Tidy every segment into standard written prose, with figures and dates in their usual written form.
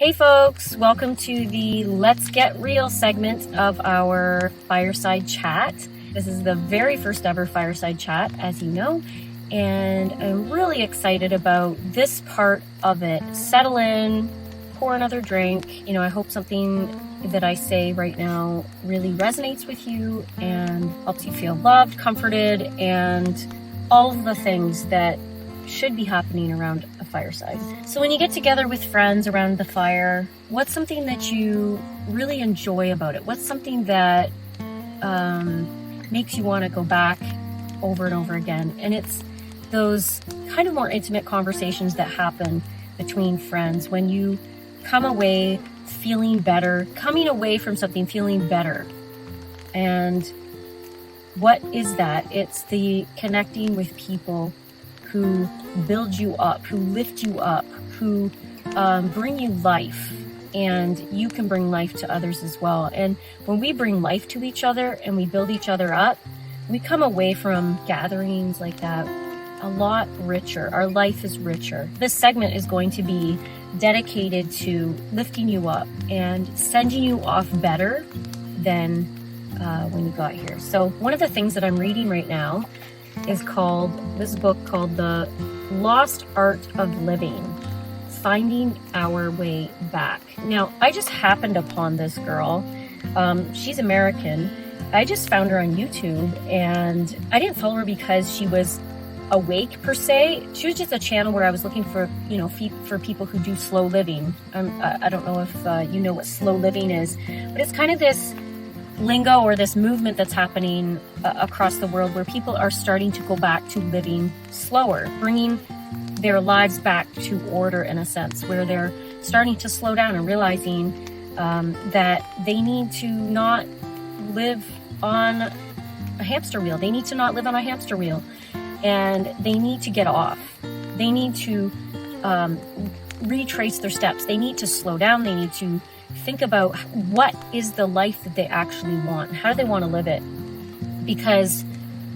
Hey folks, welcome to the Let's Get Real segment of our Fireside Chat. This is the very first ever Fireside Chat, as you know, and I'm really excited about this part of it. Settle in, pour another drink. I hope something that I say right now really resonates with you and helps you feel loved, comforted, and all of the things that should be happening around a fireside. So when you get together with friends around the fire, what's something that you really enjoy about it? What's something that makes you want to go back over and over again? And it's those kind of more intimate conversations that happen between friends when you come away feeling better, coming away from something feeling better. And what is that? It's the connecting with people who build you up, who lift you up, who bring you life, and you can bring life to others as well. And when we bring life to each other and we build each other up, we come away from gatherings like that a lot richer. Our life is richer. This segment is going to be dedicated to lifting you up and sending you off better than when you got here. So one of the things that I'm reading right now is this book called The Lost Art of Living, Finding Our Way Back. Now, I just happened upon this girl. She's American. I just found her on YouTube, and I didn't follow her because she was awake per se. She was just a channel where I was looking for, for people who do slow living. I don't know if you know what slow living is, but it's kind of this lingo or this movement that's happening across the world where people are starting to go back to living slower, bringing their lives back to order in a sense, where they're starting to slow down and realizing that they need to not live on a hamster wheel. They need to not live on a hamster wheel, and they need to get off. They need to retrace their steps. They need to slow down. They need to think about what is the life that they actually want. How do they want to live it? Because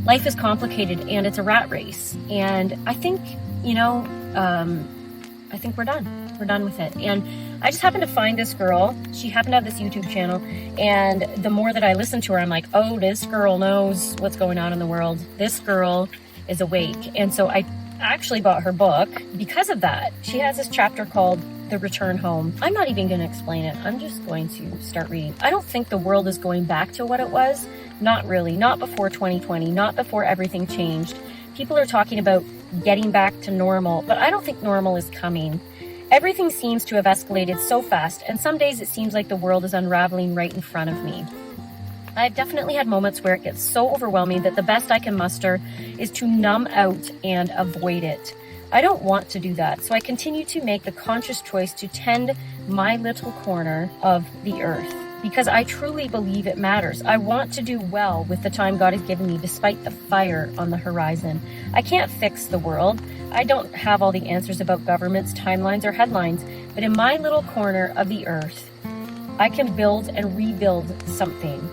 life is complicated and it's a rat race. And I think, I think we're done. We're done with it. And I just happened to find this girl. She happened to have this YouTube channel. And the more that I listen to her, I'm like, oh, this girl knows what's going on in the world. This girl is awake. And so I actually bought her book because of that. She has this chapter called The Return Home. I'm not even going to explain it. I'm just going to start reading. I don't think the world is going back to what it was. Not really. Not before 2020. Not before everything changed. People are talking about getting back to normal, but I don't think normal is coming. Everything seems to have escalated so fast, and some days it seems like the world is unraveling right in front of me. I've definitely had moments where it gets so overwhelming that the best I can muster is to numb out and avoid it. I don't want to do that, so I continue to make the conscious choice to tend my little corner of the earth because I truly believe it matters. I want to do well with the time God has given me despite the fire on the horizon. I can't fix the world. I don't have all the answers about governments, timelines, or headlines, but in my little corner of the earth, I can build and rebuild something.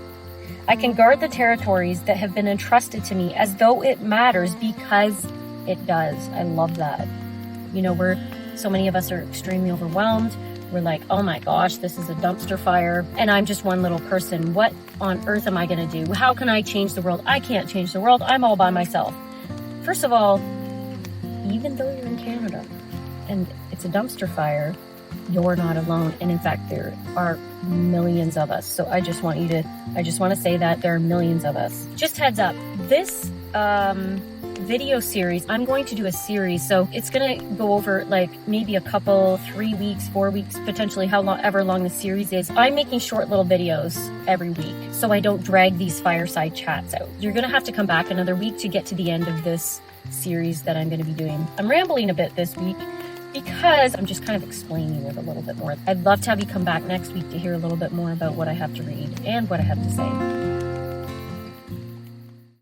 I can guard the territories that have been entrusted to me as though it matters because it does. I love that. So many of us are extremely overwhelmed. We're like, oh my gosh, this is a dumpster fire, and I'm just one little person. What on earth am I going to do? How can I change the world? I can't change the world. I'm all by myself. First of all, even though you're in Canada and it's a dumpster fire, you're not alone. And in fact, there are millions of us. So I just want to say that there are millions of us. Just heads up, this video series, I'm going to do a series. So it's going to go over like maybe a couple, 3 weeks, 4 weeks, potentially however long the series is. I'm making short little videos every week so I don't drag these fireside chats out. You're going to have to come back another week to get to the end of this series that I'm going to be doing. I'm rambling a bit this week because I'm just kind of explaining it a little bit more. I'd love to have you come back next week to hear a little bit more about what I have to read and what I have to say.